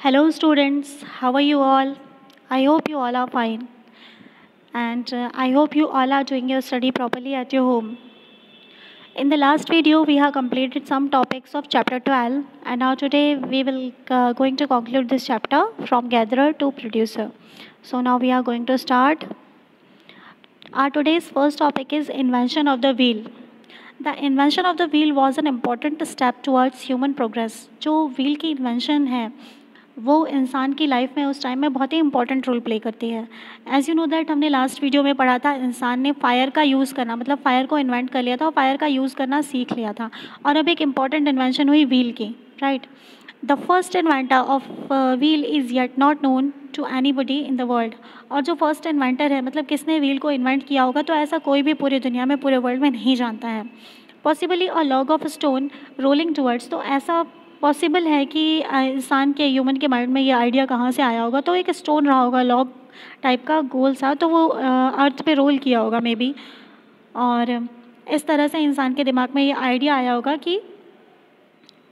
Hello, students. How are you all? I hope you all are fine. And I hope you all are doing your study properly at your home. In the last video, we have completed some topics of chapter 12, and now today we will going to conclude this chapter from gatherer to producer. So now we are going to start. Our today's first topic is invention of the wheel. The invention of the wheel was an important step towards human progress. जो wheel की invention है वो इंसान की life में उस time में बहुत ही इंपॉर्टेंट रोल प्ले करती है. एज़ यू नो दैट हमने लास्ट वीडियो में पढ़ा था इंसान ने फायर का यूज़ करना मतलब फायर को इन्वेंट कर लिया था और फायर का यूज़ करना सीख लिया था और अब एक इम्पॉर्टेंट इन्वेंशन हुई व्हील की. Right. The first inventor of wheel is yet not known to anybody in the world. और जो फर्स्ट इन्वेंटर है मतलब किसने व्हील को इन्वेंट किया होगा तो ऐसा कोई भी पूरी दुनिया में पूरे वर्ल्ड में नहीं जानता है. Possibly a log of stone rolling towards. तो ऐसा पॉसिबल है कि इंसान के ह्यूमन के माइंड में ये आइडिया कहाँ से आया होगा. तो एक स्टोन रहा होगा लॉग टाइप का गोल सा तो वो अर्थ पे रोल किया होगा मे बी और इस तरह से इंसान के दिमाग में ये आइडिया आया होगा कि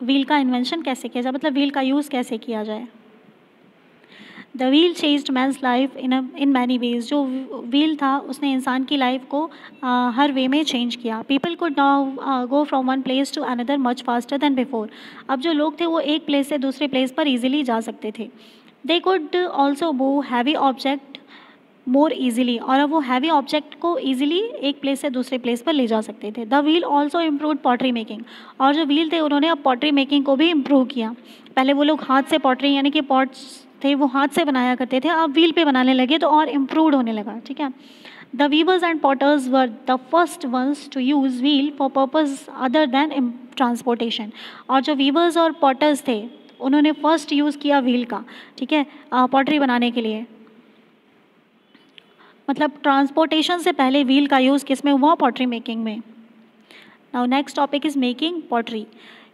व्हील का इन्वेंशन कैसे किया जाए मतलब व्हील का यूज़ कैसे किया जाए. The wheel changed men's life in many ways. जो व्हील था उसने इंसान की लाइफ को हर वे में चेंज किया. People could now go from one place to another much faster than before. अब जो लोग थे वो एक प्लेस से दूसरे प्लेस पर ईजिली जा सकते थे. They could also move heavy object more easily. और अब वो हैवी ऑब्जेक्ट को ईजिली एक प्लेस से दूसरे प्लेस पर ले जा सकते थे. The wheel also improve pottery making. और जो व्हील थे उन्होंने अब पॉटरी मेकिंग को भी इम्प्रूव किया. पहले वो लोग हाथ से पॉटरी यानी कि पॉट्स थे वो हाथ से बनाया करते थे अब व्हील पे बनाने लगे तो और इम्प्रूवड होने लगा. ठीक है. The weavers and potters were the first ones to use wheel for purpose other than transportation. और जो वीवर्स और पॉटर्स थे उन्होंने फर्स्ट यूज़ किया व्हील का. ठीक है. पॉटरी बनाने के लिए मतलब ट्रांसपोर्टेशन से पहले व्हील का यूज़ किस में हुआ पॉटरी मेकिंग में. Now next topic is making pottery.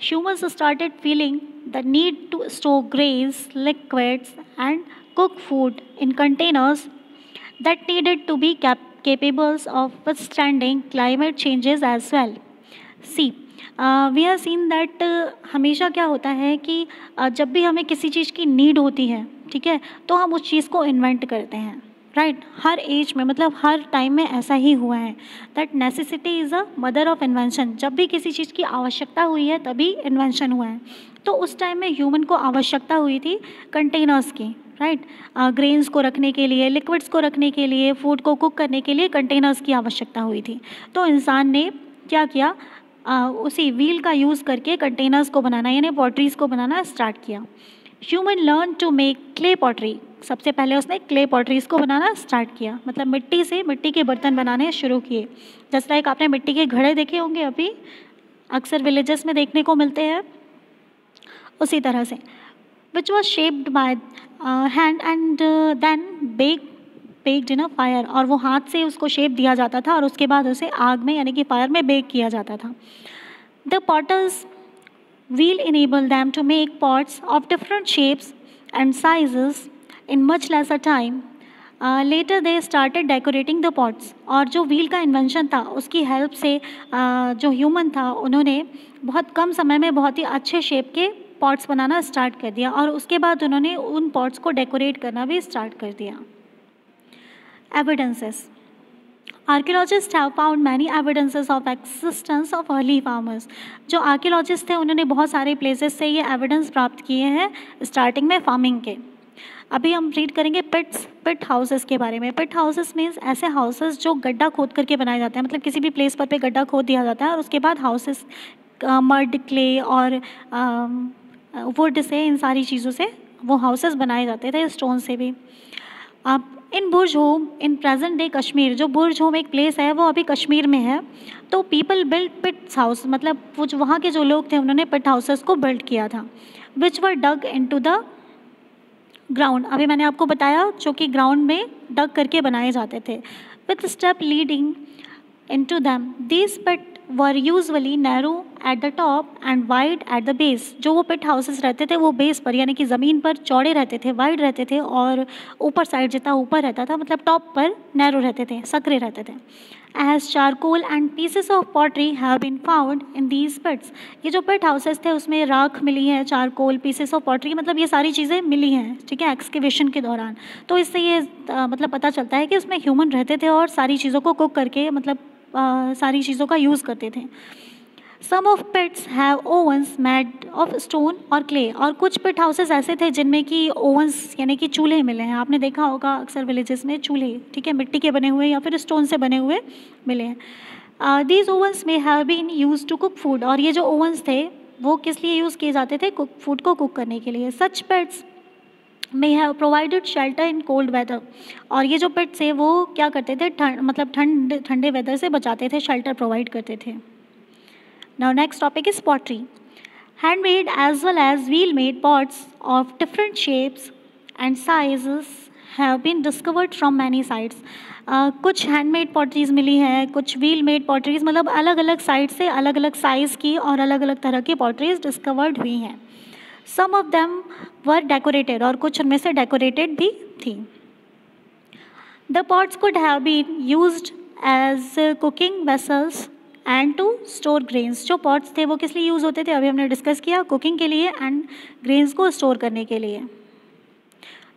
Humans started feeling the need to store grains, liquids, and cook food in containers that needed to be capable of withstanding climate changes as well. See, we have seen that हमेशा क्या होता है कि जब भी हमें किसी चीज़ की नीड होती है ठीक है तो हम उस चीज़ को इन्वेंट करते हैं. राइट. हर एज में मतलब हर टाइम में ऐसा ही हुआ है that necessity is a mother of invention. जब भी किसी चीज़ की आवश्यकता हुई है तभी इन्वेंशन हुआ है. तो उस टाइम में ह्यूमन को आवश्यकता हुई थी कंटेनर्स की. राइट. ग्रेन्स को रखने के लिए लिक्विड्स को रखने के लिए फूड को कुक करने के लिए कंटेनर्स की आवश्यकता हुई थी. तो इंसान ने क्या किया उसी व्हील का यूज़ करके कंटेनर्स को बनाना यानी पॉटरीज़ को बनाना स्टार्ट किया. Human learn to make clay pottery. सबसे पहले उसने क्ले पॉटरीज़ को बनाना स्टार्ट किया मतलब मिट्टी से मिट्टी के बर्तन बनाने शुरू किए. जस्ट लाइक आपने मिट्टी के घड़े देखे होंगे अभी अक्सर विलेजेस में देखने को मिलते हैं उसी तरह से. Which was shaped by hand and then baked in a fire. और वो हाथ से उसको शेप दिया जाता था और उसके बाद उसे आग में यानी कि फायर में बेक किया जाता था. The potters wheel enable them to make pots of different shapes and sizes in much lesser time. Later they started decorating the pots. और जो व्हील का इन्वेंशन था उसकी हेल्प से जो ह्यूमन था उन्होंने बहुत कम समय में बहुत ही अच्छे शेप के पॉट्स बनाना स्टार्ट कर दिया और उसके बाद उन्होंने उन पॉट्स को डेकोरेट करना भी स्टार्ट कर दिया. Evidences. Archaeologist have found many evidences of existence of early farmers. जो आर्कियोलॉजिस्ट थे उन्होंने बहुत सारे प्लेसेस से ये एविडेंस प्राप्त किए हैं स्टार्टिंग में फार्मिंग के. अभी हम रीड करेंगे पिट हाउसेस के बारे में. पिट हाउसेस मीन्स ऐसे हाउसेस जो गड्ढा खोद करके बनाए जाते हैं मतलब किसी भी प्लेस पर गड्ढा खोद दिया जाता है और उसके बाद हाउसेस मड क्ले और वुड से इन सारी चीज़ों से वो हाउसेस बनाए जाते थे स्टोन से भी. अब in Burzahom in present day Kashmir. जो बुर्ज होम एक प्लेस है वो अभी कश्मीर में है. तो पीपल बिल्ड पिट्स हाउस मतलब वो जो वहाँ के जो लोग थे उन्होंने पिट हाउसेस को बिल्ड किया था. विच वर डग इनटू द ग्राउंड. अभी मैंने आपको बताया जो कि ग्राउंड में डग करके बनाए जाते थे. With step leading into them. This pit were usually narrow at the top and wide at the base. जो वो पिट हाउसेस रहते थे वो बेस पर यानी कि ज़मीन पर चौड़े रहते थे वाइड रहते थे और ऊपर साइड जितना ऊपर रहता था मतलब टॉप पर नैरो रहते थे सकरे रहते थे. as charcoal and pieces of pottery have been found in these pits. ये जो पिट हाउसेस थे उसमें राख मिली है, चारकोल, पीसेस ऑफ पॉटरी, मतलब ये सारी चीज़ें मिली हैं, ठीक है, एक्सकेवेशन के दौरान। तो इससे ये मतलब पता चलता है कि उसमें ह्यूमन रहते थे और सारी चीज़ों को कुक करके मतलब सारी चीज़ों का यूज़ करते थे। Some of pits have ovens made of stone और क्ले, और कुछ पिट हाउसेस ऐसे थे जिनमें कि ओवंस यानी कि चूल्हे मिले हैं। आपने देखा होगा अक्सर विलेजेस में चूल्हे, ठीक है, मिट्टी के बने हुए या फिर स्टोन से बने हुए मिले हैं। These ovens may have been use to cook food, और ये जो ओवंस थे वो किस लिए यूज़ किए जाते थे? फूड को कुक करने के लिए। Such pits may have provided shelter in cold weather, और ये जो पिट्स है वो क्या करते थे? मतलब ठंडे वेदर से बचाते थे, शेल्टर प्रोवाइड करते थे। Now next topic is pottery. Handmade as well as wheel-made pots of different shapes and sizes have been discovered from many sites. कुछ हैंडमेड पॉटरीज मिली है, कुछ व्हील मेड पॉटरीज, मतलब अलग अलग साइड से अलग अलग साइज़ की और अलग अलग तरह की पॉटरीज डिस्कवर्ड हुई हैं। Some of them were decorated, और कुछ उनमें से डेकोरेटेड भी थी। The pots could have been used as cooking vessels and to store grains. जो पॉट्स थे वो किस लिए यूज़ होते थे? अभी हमने डिस्कस किया, कुकिंग के लिए एंड ग्रेन्स को स्टोर करने के लिए।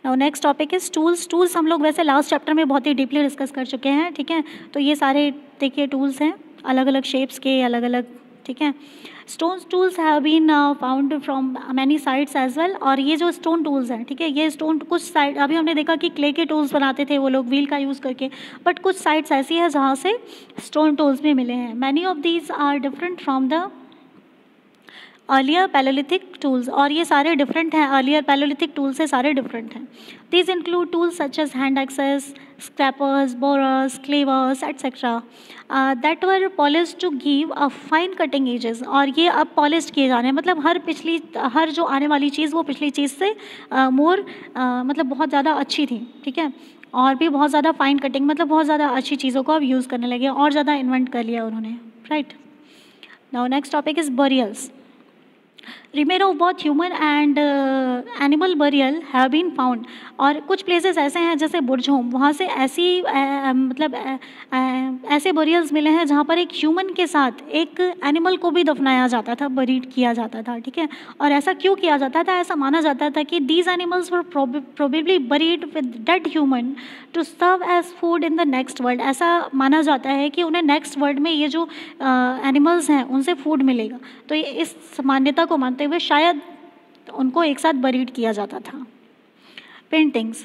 Now next topic is tools. Tools हम लोग वैसे लास्ट चैप्टर में बहुत ही डीपली डिस्कस कर चुके हैं, ठीक है। तो ये सारे देखिए टूल्स हैं, अलग अलग शेप्स के, अलग अलग, ठीक है। Stone tools have been found from many sites as well, और ये जो स्टोन टूल्स हैं, ठीक है, ये स्टोन कुछ साइड, अभी हमने देखा कि क्ले के टूल्स बनाते थे वो लोग व्हील का यूज़ करके, बट कुछ साइट्स ऐसी है जहाँ से स्टोन टूल्स भी मिले हैं। Many of these are different from the earlier palaeolithic tools, और ये सारे डिफरेंट हैं, अर्लियर पैलोलिथिक टूल से सारे डिफरेंट हैं। These include tools such as hand axes, scrapers, borers, cleavers etcetera that were polish to give a fine cutting edges, और ये अब पॉलिश किए जा रहे हैं, मतलब हर जो आने वाली चीज़ वो पिछली चीज़ से मतलब बहुत ज़्यादा अच्छी थी, ठीक है, और भी बहुत ज़्यादा फाइन कटिंग, मतलब बहुत ज़्यादा अच्छी चीज़ों को अब यूज़ करने लगे और ज़्यादा इन्वेंट कर लिया उन्होंने, right. Now next topic is burials. Remain of both human and animal burial have been found, और कुछ प्लेसेस ऐसे हैं जैसे बुर्ज होम, वहाँ से ऐसी मतलब ऐसे बरियल्स मिले हैं जहाँ पर एक ह्यूमन के साथ एक एनिमल को भी दफनाया जाता था, बरीड किया जाता था, ठीक है। और ऐसा क्यों किया जाता था? ऐसा माना जाता था कि these animals were probably buried with dead human to serve as food in the next world. ऐसा माना जाता है कि उन्हें नेक्स्ट वर्ल्ड में ये जो एनिमल्स हैं उनसे फूड मिलेगा, तो ये इस मान्यता को मानते हुए शायद उनको एक साथ बरीड किया जाता था। पेंटिंग्स।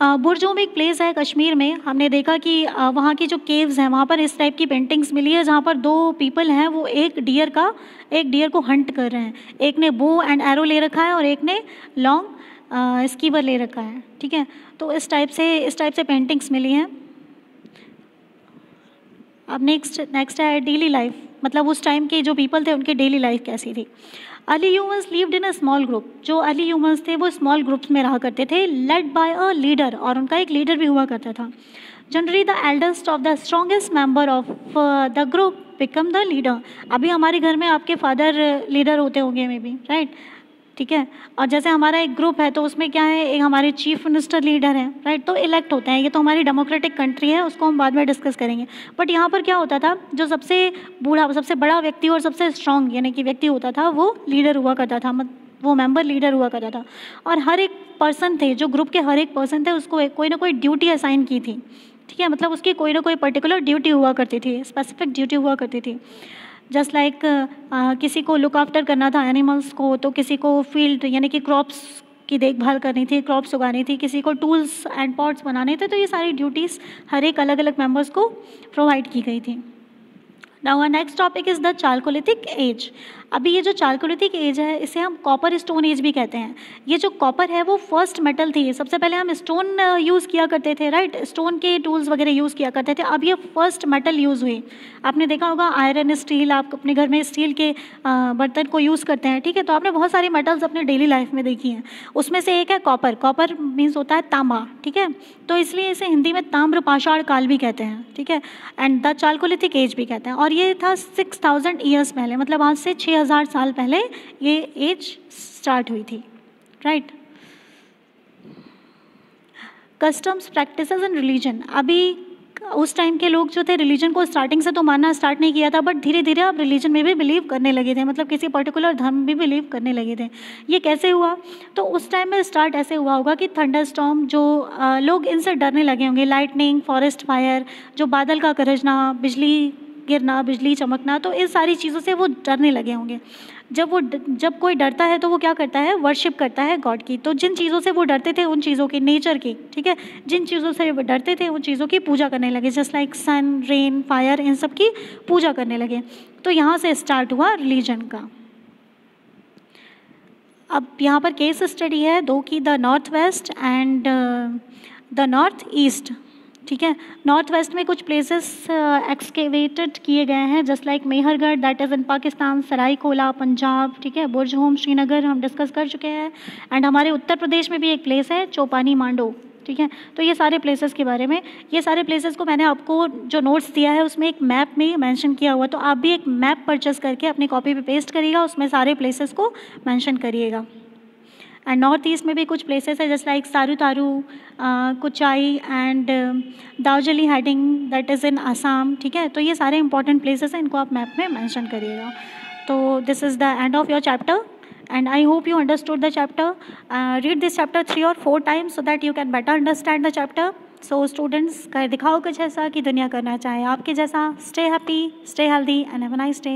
बुर्ज होम एक प्लेस है कश्मीर में, हमने देखा कि वहाँ की जो केव्स हैं वहाँ पर इस टाइप की पेंटिंग्स मिली है जहाँ पर दो पीपल हैं, वो एक डियर को हंट कर रहे हैं, एक ने बो एंड एरो ले रखा है और एक ने लॉन्ग स्कीवर ले रखा है, ठीक है। तो इस टाइप से पेंटिंग्स मिली हैं। अब नेक्स्ट है डेली लाइफ, मतलब उस टाइम के जो पीपल थे उनकी डेली लाइफ कैसी थी। Early humans lived in a small group, जो अर्ली ह्यूमन्स थे वो स्मॉल ग्रुप्स में रहा करते थे, लेड बाय अ लीडर, और उनका एक लीडर भी हुआ करता था। Generally the eldest of the strongest member of the group become the leader. अभी हमारे घर में आपके फादर लीडर होते होंगे मे बी, राइट, ठीक है। और जैसे हमारा एक ग्रुप है तो उसमें क्या है, एक हमारे चीफ मिनिस्टर लीडर हैं, राइट, तो इलेक्ट होते हैं। ये तो हमारी डेमोक्रेटिक कंट्री है, उसको हम बाद में डिस्कस करेंगे। बट यहाँ पर क्या होता था, जो सबसे बूढ़ा, सबसे बड़ा व्यक्ति और सबसे स्ट्रॉन्ग यानी कि व्यक्ति होता था वो लीडर हुआ करता था, वो मेंबर लीडर हुआ करता था। और हर एक पर्सन थे, जो ग्रुप के हर एक पर्सन थे उसको कोई ना कोई ड्यूटी असाइन की थी, ठीक है, मतलब उसकी कोई ना कोई पर्टिकुलर ड्यूटी हुआ करती थी, स्पेसिफिक ड्यूटी हुआ करती थी। जस्ट लाइक किसी को लुक आफ्टर करना था एनिमल्स को, तो किसी को फील्ड यानी कि क्रॉप्स की देखभाल करनी थी, क्रॉप्स उगानी थी, किसी को टूल्स एंड पॉट्स बनाने थे। तो ये सारी ड्यूटीज़ हर एक अलग अलग मेंबर्स को प्रोवाइड की गई थी। Now next topic is the chalcolithic age. अभी ये जो चारकोलिथिक एज है इसे हम कॉपर स्टोन एज भी कहते हैं। ये जो कॉपर है वो फर्स्ट मेटल थी, सबसे पहले हम स्टोन यूज़ किया करते थे, राइट, स्टोन के टूल्स वगैरह यूज़ किया करते थे। अब ये फर्स्ट मेटल यूज़ हुई। आपने देखा होगा आयरन, स्टील, आप अपने घर में स्टील के बर्तन को यूज़ करते हैं, ठीक है। तो आपने बहुत सारी मेटल्स अपने डेली लाइफ में देखी हैं, उसमें से एक है कॉपर। कॉपर मीन्स होता है तांबा, ठीक है, तो इसलिए इसे हिंदी में ताम्र पाषाण काल भी कहते हैं, ठीक है, एंड द चारकोलिथिक एज भी कहते हैं। और ये था 6000 ईयर्स पहले, मतलब आज से 6000 साल पहले ये एज स्टार्ट हुई थी, right. Customs, practices and religion. अभी उस टाइम के लोग जो थे रिलीजन को स्टार्टिंग से तो मानना स्टार्ट नहीं किया था, बट धीरे धीरे अब रिलीजन में भी बिलीव करने लगे थे, मतलब किसी पर्टिकुलर धर्म में भी बिलीव करने लगे थे। ये कैसे हुआ? तो उस टाइम में स्टार्ट ऐसे हुआ होगा कि थंडर स्टॉर्म, जो लोग इनसे डरने लगे होंगे, लाइटनिंग, फॉरेस्ट फायर, जो बादल का गरजना, बिजली गिरना, बिजली चमकना, तो इस सारी चीज़ों से वो डरने लगे होंगे। जब कोई डरता है तो वो क्या करता है? वर्शिप करता है गॉड की। तो जिन चीज़ों से वो डरते थे, उन चीज़ों की, नेचर की, ठीक है, जिन चीज़ों से वो डरते थे उन चीज़ों की पूजा करने लगे, जस्ट लाइक सन, रेन, फायर, इन सब की पूजा करने लगे। तो यहाँ से स्टार्ट हुआ रिलीजन का। अब यहाँ पर केस स्टडी है दो की, the north west and the north east, ठीक है। नॉर्थ वेस्ट में कुछ प्लेसेस एक्सकेवेटेड किए गए हैं, just like Mehrgarh, that is in Pakistan, Sarai Khola Punjab, ठीक है, बुर्जहोम श्रीनगर हम डिस्कस कर चुके हैं। एंड हमारे उत्तर प्रदेश में भी एक प्लेस है चौपानी मांडो, ठीक है। तो ये सारे प्लेसेस के बारे में, ये सारे प्लेसेस को मैंने आपको जो नोट्स दिया है उसमें एक मैप में मेंशन किया हुआ, तो आप भी एक मैप परचेस करके अपनी कॉपी पे पेस्ट करिएगा, उसमें सारे प्लेसेस को मेंशन करिएगा। एंड नॉर्थ ईस्ट में भी कुछ प्लेसेस है, जस्ट लाइक सारू तारू, Kuchai and Darjeeling heading, that is इन आसाम, ठीक है। तो ये सारे इंपॉर्टेंट प्लेसेस हैं, इनको आप मैप में मेंशन करिएगा। तो this is the end of your chapter and I hope you understood the chapter. Read this chapter 3 or 4 times so that you can better understand the chapter. So students, कर दिखाओ कुछ ऐसा कि दुनिया करना चाहे आपके जैसा. Stay happy, stay healthy and have a nice day.